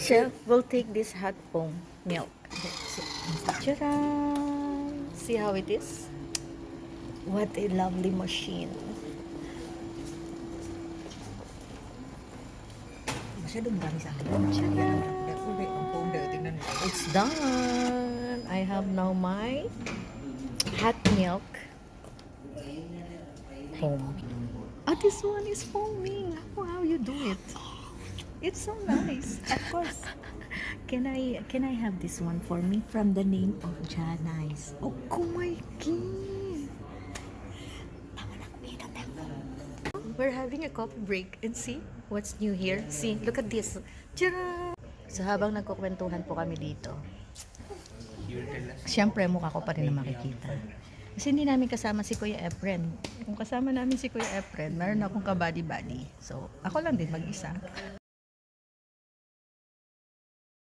Chef will take this hot foam milk. Charan! See how it is? What a lovely machine. Masyadong marami sa akin. Yan ang uli, ang powder. Tingnan mo. It's done. I have now my hot milk foam. Oh, this one is foaming. How you do it? It's so nice. Of course. Can I have this one for me from the name of Janice? Oh, my God. We're having a coffee break and see what's new here. See, look at this. Tara! So habang nagkukwentuhan po kami dito, siyempre mukha ko pa rin na makikita. Kasi hindi namin kasama si Kuya Efren. Kung kasama namin si Kuya Efren, meron akong kabady-body. So, ako lang din mag-isa.